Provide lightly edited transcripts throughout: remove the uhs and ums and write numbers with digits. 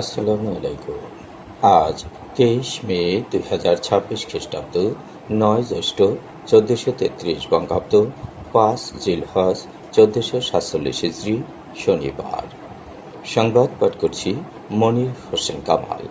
আসসালামু আলাইকুম। আজ 23 মে 2026 খ্রিস্টাব্দ, 9 জ্যৈষ্ঠ 1433 বঙ্গাব্দ, 5 জিলহজ 1447 হিজরি, শনিবার। সংবাদ পাঠ করছি মনির হোসেন কামাল।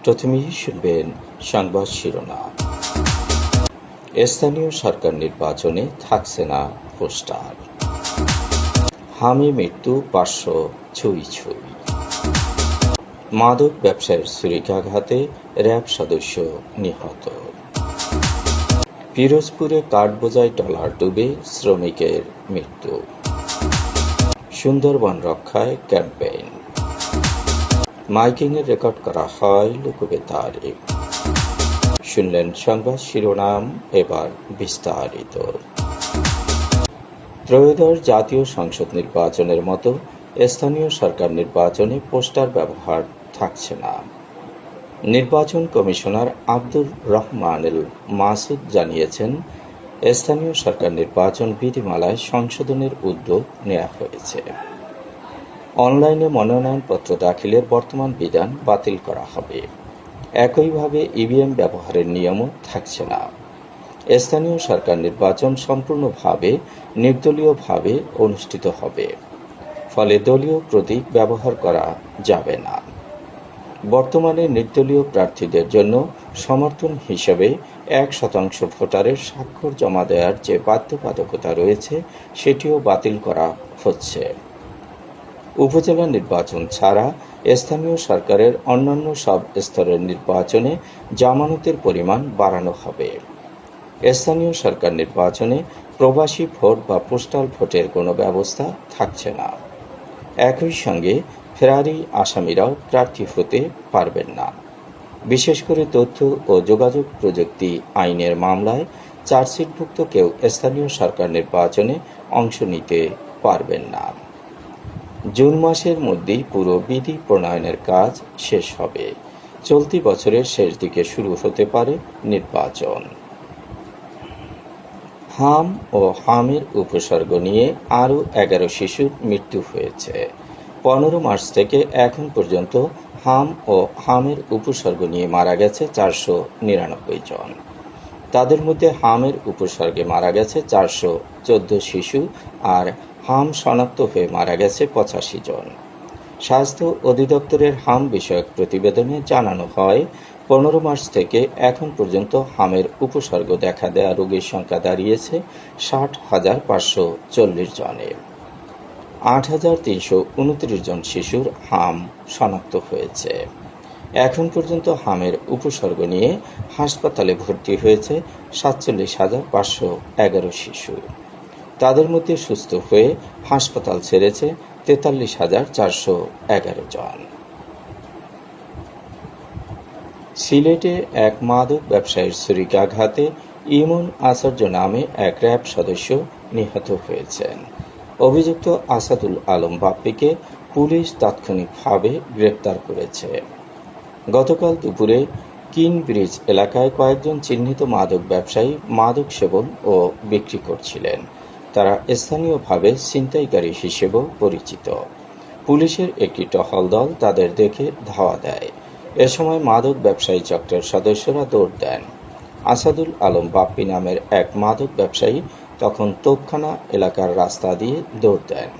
প্রথমেই শুনবেন সংবাদ শিরোনাম। স্থানীয় সরকার নির্বাচনে থাকছে না পোস্টার। হামে মৃত্যু 500 ছুঁই ছুঁই। মাদক ব্যবসায়ের ছুরিকাঘাতে র্যাব সদস্য নিহত। পিরোজপুরে কাঠবোঝাই ট্রলার ডুবে শ্রমিকের মৃত্যু। সুন্দরবন রক্ষায় ক্যাম্পেইন। মাইকিংয়ে রেকর্ড করা হয় লোকবেতারে। শুনলেন সংবাদ শিরোনাম, এবার বিস্তারিত। ত্রয়োদশ জাতীয় সংসদ নির্বাচনের মতো স্থানীয় সরকার নির্বাচনে পোস্টার ব্যবহার থাকছে না। নির্বাচন কমিশনার আব্দুর রহমানুল মাসুদ জানিয়েছেন, স্থানীয় সরকার নির্বাচন বিধিমালায় সংশোধনের উদ্যোগ নেওয়া হয়েছে। অনলাইনে মনোনয়নপত্র দাখিলের বর্তমান বিধান বাতিল করা হবে। একইভাবে ইভিএম ব্যবহারের নিয়মও থাকছে না। স্থানীয় সরকার নির্বাচন সম্পূর্ণভাবে নির্দলীয়ভাবে অনুষ্ঠিত হবে, ফলে দলীয় প্রতীক ব্যবহার করা যাবে না। বর্তমানে নির্দলীয় প্রার্থীদের জন্য সমর্থন হিসেবে 1% ভোটারের স্বাক্ষর জমা দেওয়ার যে বাধ্যবাধকতা রয়েছে, সেটিও বাতিল করা হচ্ছে। উপজেলা নির্বাচন ছাড়া স্থানীয় সরকারের অন্যান্য সব স্তরের নির্বাচনে জামানতের পরিমাণ বাড়ানো হবে। স্থানীয় সরকার নির্বাচনে প্রবাসী ভোট বা পোস্টাল ভোটের কোনো ব্যবস্থা থাকছে না। একই সঙ্গে ফেরারি আসামিরাও প্রার্থী হতে পারবেন না। বিশেষ করে তথ্য ও যোগাযোগ প্রযুক্তি আইনের মামলায় চার্জশিটভুক্ত কেউ স্থানীয় সরকার নির্বাচনে অংশ নিতে পারবেন না। জুন মাসের মধ্যেই পুরো বিধি প্রণয়নের কাজ শেষ হবে। চলতি বছরের শেষ দিকে শুরু হতে পারে নির্বাচন। হাম ও হামের উপসর্গ নিয়ে আরও 11 শিশুর মৃত্যু হয়েছে। 15 মার্চ থেকে এখন পর্যন্ত হাম ও হামের উপসর্গ নিয়ে মারা গেছে 499 জন। তাদের মধ্যে হামের উপসর্গে মারা গেছে 414 শিশু, আর হাম শনাক্ত হয়ে মারা গেছে 85 জন। স্বাস্থ্য অধিদপ্তরের হাম বিষয়ক প্রতিবেদনে জানানো হয়, 15 মার্চ থেকে এখন পর্যন্ত হামের উপসর্গ দেখা দেয়া রোগীর সংখ্যা দাঁড়িয়েছে 60,540 জনে। 8,329 জন শিশুর হাম শনাক্ত হয়েছে। এখন পর্যন্ত হামের উপসর্গ নিয়ে হাসপাতালে ভর্তি হয়েছে 47,511 শিশু। তাদের মধ্যে সুস্থ হয়ে হাসপাতাল ছেড়েছে 43,411 জন। সিলেটে এক মাদক ব্যবসায়ীর ছুরিকাঘাতে ইমন আচার্য নামে এক র্যাব সদস্য নিহত হয়েছেন। অভিযুক্ত আসাদুল আলম বাপ্পিকে পুলিশ তাৎক্ষণিকভাবে গ্রেপ্তার করেছে। গতকাল দুপুরে কিন ব্রিজ এলাকায় কয়েকজন চিহ্নিত মাদক ব্যবসায়ী মাদক সেবন ও বিক্রি করছিলেন। তারা স্থানীয়ভাবে ছিনতাইকারী হিসেবেও পরিচিত। পুলিশের একটি টহল দল তাদের দেখে ধাওয়া দেয়। এ সময় মাদক ব্যবসায়ী চক্রের সদস্যরা দৌড় দেন। আসাদুল আলম বাপ্পি নামের এক মাদক ব্যবসায়ী তখন তোপখানা এলাকার রাস্তা দিয়ে দৌড় দেন।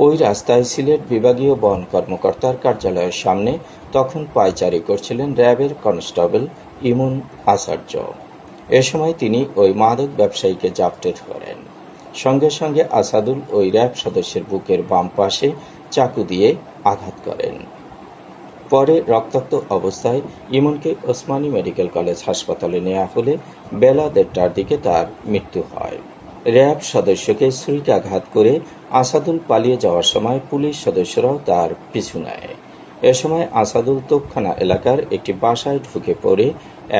ওই রাস্তায় সিলেট বিভাগীয় বন কর্মকর্তার কার্যালয়ের সামনে তখন পায়চারি করছিলেন র্যাবের কনস্টেবল ইমন আচার্য। এ সময় তিনি ওই মাদক ব্যবসায়ীকে জাপটে ধরেন। সঙ্গে সঙ্গে আসাদুল ওই র্যাব সদস্যের বুকের বাম পাশে চাকু দিয়ে আঘাত করেন। পরে রক্তাক্ত অবস্থায় ইমনকে ওসমানী মেডিকেল কলেজ হাসপাতালে নেওয়া হলে বেলা 1:30টার দিকে তার মৃত্যু হয়। র্যাব সদস্যকে ছুরিকাঘাত করে আসাদুল পালিয়ে যাওয়ার সময় পুলিশ সদস্যরাও তার পিছু নেয়। এ সময় আসাদুল তোপখানা এলাকার একটি বাসায় ঢুকে পড়ে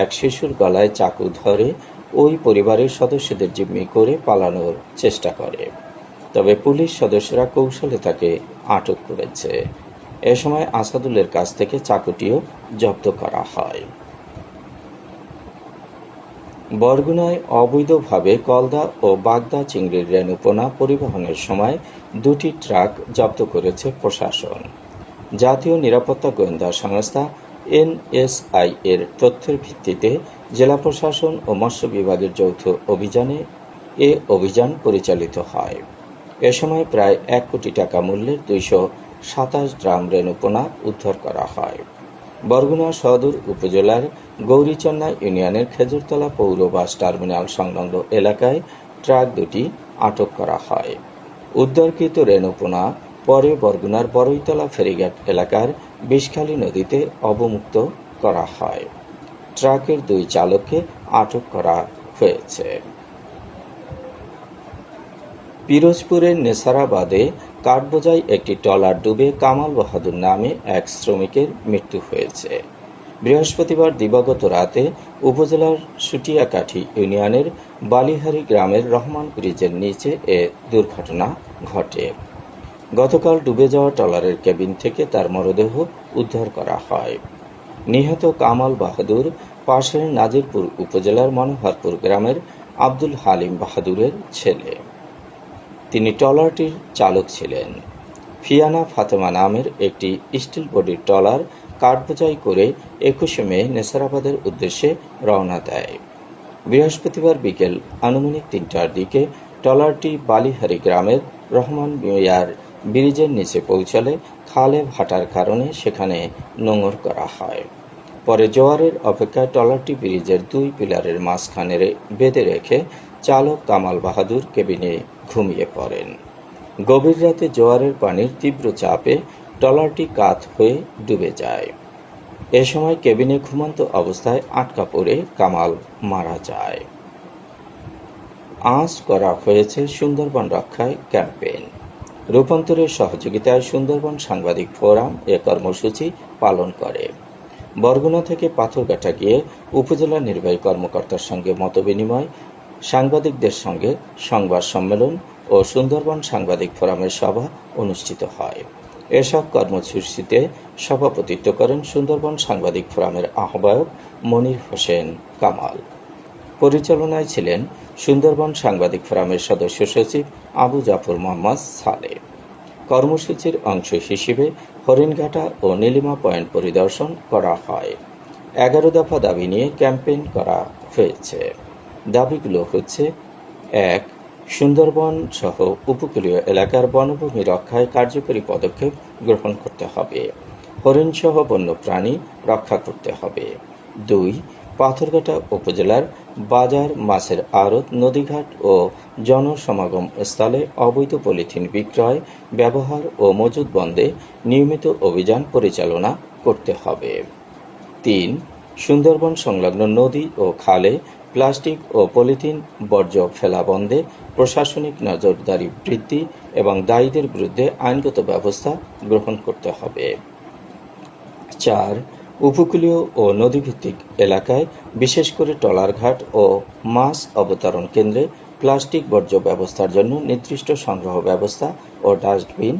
এক শিশুর গলায় চাকু ধরে ওই পরিবারের সদস্যদের জিম্মি করে পালানোর চেষ্টা করে। তবে পুলিশ সদস্যরা কৌশলে তাকে আটক করেছে। এ সময় আসাদুলের কাছ থেকে চাকুটিও জব্দ করা হয়। বরগুনায় অবৈধভাবে কলদা ও বাগদা চিংড়ির রেণুপোনা পরিবহনের সময় 2টি ট্রাক জব্দ করেছে প্রশাসন। জাতীয় নিরাপত্তা গোয়েন্দা সংস্থা NSI এর তথ্যের ভিত্তিতে জেলা প্রশাসন ও মৎস্য বিভাগের যৌথ অভিযানে এ অভিযান পরিচালিত হয়। এ সময় প্রায় 1 কোটি টাকা মূল্যের 227 ড্রাম রেণুপোনা উদ্ধার করা হয়। বরগুনা সদর উপজেলার গৌরীচন্না ইউনিয়নের খেজুরতলা পৌর বাস টার্মিনাল সংলগ্ন এলাকায় ট্রাক দুটি আটক করা হয়। উদ্ধারকৃত রেণুপোনা পরে বরগুনার বড়ইতলা ফেরিঘাট এলাকার বিষখালী নদীতে অবমুক্ত করা হয়। ট্রাকের 2 চালককে আটক করা হয়েছে। পিরোজপুরের নেসারাবাদে কাঠবোঝাই একটি ট্রলার ডুবে কামাল বাহাদুর নামে এক শ্রমিকের মৃত্যু হয়েছে। বৃহস্পতিবার দিবাগত রাতে উপজেলার সুটিয়াকাঠি ইউনিয়নের বালিহারি গ্রামের রহমান ব্রিজের নিচে এ দুর্ঘটনা ঘটে। গতকাল ডুবে যাওয়া ট্রলারের কেবিন থেকে তার মরদেহ উদ্ধার করা হয়। নিহত কামাল বাহাদুর পাশের নাজিরপুর উপজেলার মনোহরপুর গ্রামের আব্দুল হালিম বাহাদুরের ছেলে। তিনি ট্রলারটির চালক ছিলেন। ফিয়ানা ফাতেমা নামের একটি স্টিল বডির ট্রলার কাঠবোঝাই করে 21শে মে নেসারাবাদের উদ্দেশ্যে রওনা দেয়। বৃহস্পতিবার বিকেল আনুমানিক 3টার দিকে ট্রলারটি বালিহারি গ্রামের রহমান মিয়ার ব্রিজের নিচে পৌঁছালে খালে ভাটার কারণে সেখানে নোঙর করা হয়। পরে জোয়ারের অপেক্ষায় ট্রলারটি ব্রিজের 2 পিলারের মাঝখানে বেঁধে রেখে চালক কামাল বাহাদুর কেবিনে ঘুমিয়ে পড়েন। গভীর রাতে জোয়ারের পানির তীব্র চাপে ট্রলারটি কাত হয়ে ডুবে যায়। এ সময় কেবিনে ঘুমন্ত অবস্থায় আটকা পড়ে কামাল মারা যায়। আজ করা হয়েছে সুন্দরবন রক্ষায় ক্যাম্পেইন। রূপান্তরের সহযোগিতায় সুন্দরবন সাংবাদিক ফোরাম এ কর্মসূচি পালন করে। বরগুনা থেকে পাথরঘাটা গিয়ে উপজেলা নির্বাহী কর্মকর্তার সঙ্গে মতবিনিময়, সাংবাদিকদের সঙ্গে সংবাদ সম্মেলন ও সুন্দরবন সাংবাদিক ফোরামের সভা অনুষ্ঠিত হয়। এসব কর্মসূচিতে সভাপতিত্ব করেন সুন্দরবন সাংবাদিক ফোরামের আহ্বায়ক মনির হোসেন কামাল। পরিচালনায় ছিলেন সুন্দরবন সাংবাদিক ফোরামের সদস্য সচিব আবু জাফর মোহাম্মদ সালে। কর্মসূচির অংশ হিসেবে হরিণঘাটা ও নীলিমা পয়েন্ট পরিদর্শন করা হয়। 11 দফা দাবি নিয়ে ক্যাম্পেইন করা হয়েছে। দাবিগুলো হচ্ছে: 1. সুন্দরবন সহ উপকূলীয় এলাকার বনভূমি রক্ষায় কার্যকরী পদক্ষেপ গ্রহণ করতে হবে। হরিণসহ বন্যপ্রাণী রক্ষা করতে হবে। 2. পাথরঘাটা উপজেলার বাজার, মাছের আড়ত, নদীঘাট ও জনসমাগম স্থলে অবৈধ পলিথিন বিক্রয়, ব্যবহার ও মজুত বন্ধে নিয়মিত অভিযান পরিচালনা করতে হবে। 3. সুন্দরবন সংলগ্ন নদী ও খালে প্লাস্টিক ও পলিথিন বর্জ্য ফেলা বন্ধে প্রশাসনিক নজরদারি বৃদ্ধি এবং দায়ীদের বিরুদ্ধে আইনগত ব্যবস্থা গ্রহণ করতে হবে। 4. উপকূলীয় ও নদীভিত্তিক এলাকায় বিশেষ করে ট্রলারঘাট ও মাছ অবতরণ কেন্দ্রে প্লাস্টিক বর্জ্য ব্যবস্থার জন্য নির্দিষ্ট সংগ্রহ ব্যবস্থা ও ডাস্টবিন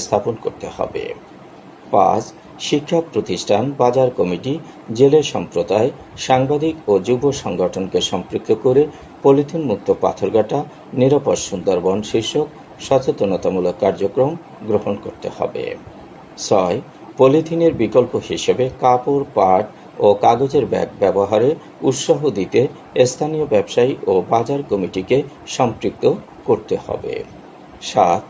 স্থাপন করতে হবে। 5. শিক্ষা প্রতিষ্ঠান, বাজার কমিটি, জেলে সম্প্রদায়, সাংবাদিক ও যুব সংগঠনকে সম্পৃক্ত করে পলিথিন মুক্ত পাথরঘাটা, নিরাপদ সুন্দরবন শীর্ষক সচেতনতামূলক কার্যক্রম গ্রহণ করতে হবে। 6. পলিথিনের বিকল্প হিসেবে কাপড়, পাট ও কাগজের ব্যাগ ব্যবহারে উৎসাহ দিতে স্থানীয় ব্যবসায়ী ও বাজার কমিটিকে সম্পৃক্ত করতে হবে। 7.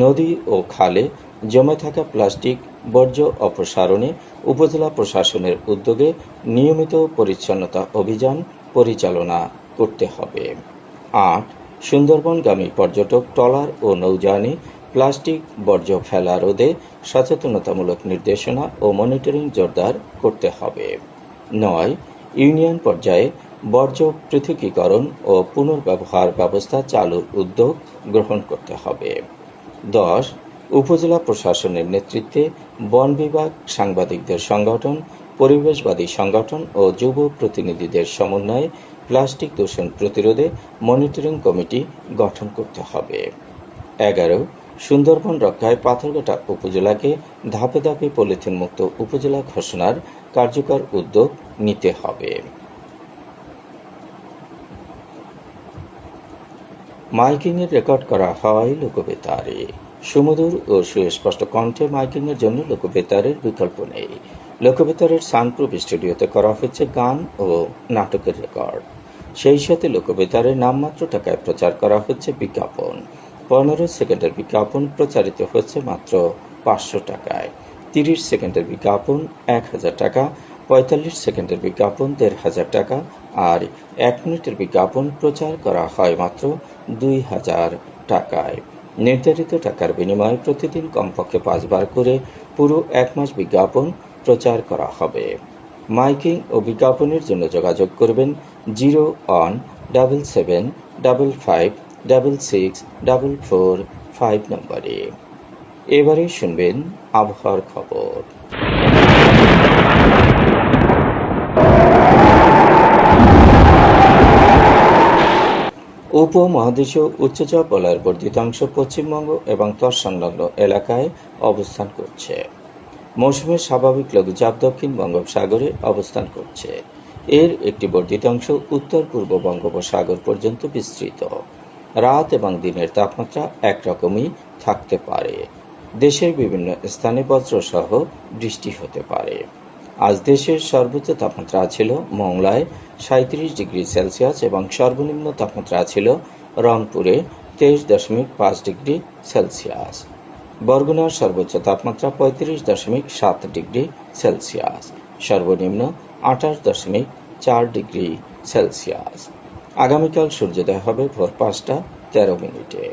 নদী ও খালে জমে থাকা প্লাস্টিক বর্জ্য অপসারণে উপজেলা প্রশাসনের উদ্যোগে নিয়মিত পরিচ্ছন্নতা অভিযান পরিচালনা করতে হবে। 8. সুন্দরবনগামী পর্যটক ট্রলার ও নৌযানে প্লাস্টিক বর্জ্য ফেলা রোধে সচেতনতামূলক নির্দেশনা ও মনিটরিং জোরদার করতে হবে। 9. ইউনিয়ন পর্যায়ে বর্জ্য পৃথকীকরণ ও পুনর্ব্যবহার ব্যবস্থা চালুর উদ্যোগ গ্রহণ করতে হবে। 10. উপজেলা প্রশাসনের নেতৃত্বে বন বিভাগ, সাংবাদিকদের সংগঠন, পরিবেশবাদী সংগঠন ও যুব প্রতিনিধিদের সমন্বয়ে প্লাস্টিক দূষণ প্রতিরোধে মনিটরিং কমিটি গঠন করতে হবে। 11. সুন্দরবন রক্ষায় পাথরঘাটা উপজেলাকে ধাপে ধাপে পলিথিন মুক্ত উপজেলা ঘোষণার কার্যকর উদ্যোগ নিতে হবে। মাইকিংয়ে রেকর্ড করা হয় লোকবেতারে। সুমধুর ও সুস্পষ্ট কণ্ঠে মাইকিংয়ের জন্য লোকবেতারের বিকল্প নেই। লোকবেতারের সাউন্ডপ্রুফ স্টুডিওতে করা হচ্ছে গান ও নাটকের রেকর্ড। সেই সাথে লোকবেতারের নামমাত্র টাকায় প্রচার করা হচ্ছে বিজ্ঞাপন। 15 সেকেন্ডের বিজ্ঞাপন প্রচারিত হচ্ছে মাত্র 500 টাকায়, 30 সেকেন্ডের বিজ্ঞাপন 1000 টাকা, 45 সেকেন্ডের বিজ্ঞাপন 1500 টাকা আর 1 মিনিটের বিজ্ঞাপন প্রচার করা হয় মাত্র 2000 টাকায়। নির্ধারিত টাকার বিনিময়ে প্রতিদিন কমপক্ষে 5 বার করে পুরো 1 মাস বিজ্ঞাপন প্রচার করা হবে। মাইকিং ও বিজ্ঞাপনের জন্য যোগাযোগ করবেন 0-17755664445 নম্বরে। এবারে শুনবেন আবহাওয়ার খবর। উপমহাদেশীয় উচ্চচাপ বলয়ের বর্ধিত অংশ পশ্চিমবঙ্গ এবং তৎসংলগ্ন এলাকায় অবস্থান করছে। মৌসুমের স্বাভাবিক লঘুচাপ দক্ষিণ বঙ্গোপসাগরে অবস্থান করছে। এর একটি বর্ধিত অংশ উত্তর পূর্ব বঙ্গোপসাগর পর্যন্ত বিস্তৃত। রাত এবং দিনের তাপমাত্রা একরকমই থাকতে পারে। দেশের বিভিন্ন স্থানে বজ্রসহ বৃষ্টি হতে পারে। আজ দেশের সর্বোচ্চ তাপমাত্রা ছিল মংলায় 37 ডিগ্রি সেলসিয়াস এবং সর্বনিম্ন তাপমাত্রা ছিল রংপুরে 23.5 ডিগ্রি সেলসিয়াস। বরগুনার সর্বোচ্চ তাপমাত্রা 35.7 ডিগ্রি সেলসিয়াস, সর্বনিম্ন 28.4 ডিগ্রি সেলসিয়াস। আগামীকাল সূর্যোদয় হবে ভোর 5:13।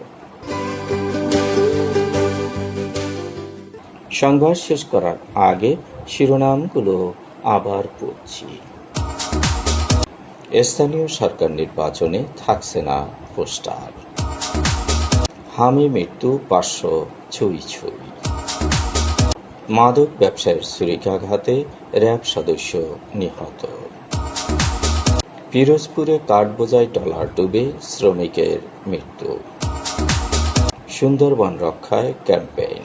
সংবাদ শেষ করার আগে শিরোনামগুলো আবার পড়ছি। স্থানীয় সরকার নির্বাচনে থাকছে না পোস্টার। হামে মৃত্যু 500 ছুঁই ছুঁই। মাদক ব্যবসায়ীর ছুরিকাঘাতে র্যাব সদস্য নিহত। পিরোজপুরে কাঠবোঝাই ট্রলার ডুবে শ্রমিকের মৃত্যু। সুন্দরবন রক্ষায় ক্যাম্পেইন।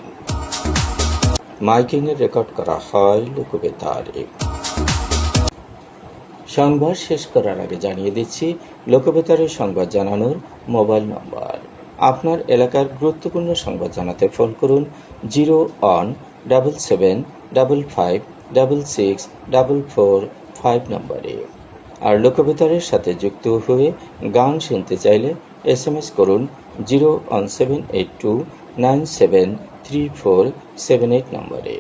মাইকিংয়ে রেকর্ড করা হয় লোকবেতারে। সংবাদ শেষ করার আগে জানিয়ে দিচ্ছি লোকবেতারের সংবাদ জানানোর মোবাইল নম্বর। আপনার এলাকার গুরুত্বপূর্ণ সংবাদ জানাতে ফোন করুন 0-17755664445 নম্বরে। আর লোকবেতারের সাথে যুক্ত হয়ে গান শুনতে চাইলে SMS করুন 01782973478 নম্বরে।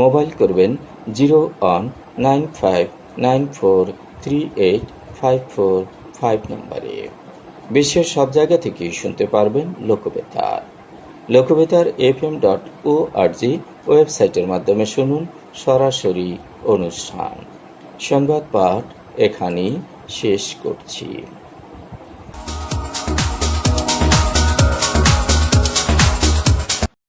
মোবাইল করবেন 01959438545 নম্বরে। বিশ্বের সব জায়গা থেকেই শুনতে পারবেন লোকবেতার। লোকবেতার FM.org ওয়েবসাইটের মাধ্যমে শুনুন সরাসরি অনুষ্ঠান। সংবাদ পাঠ এখানেই শেষ করছি।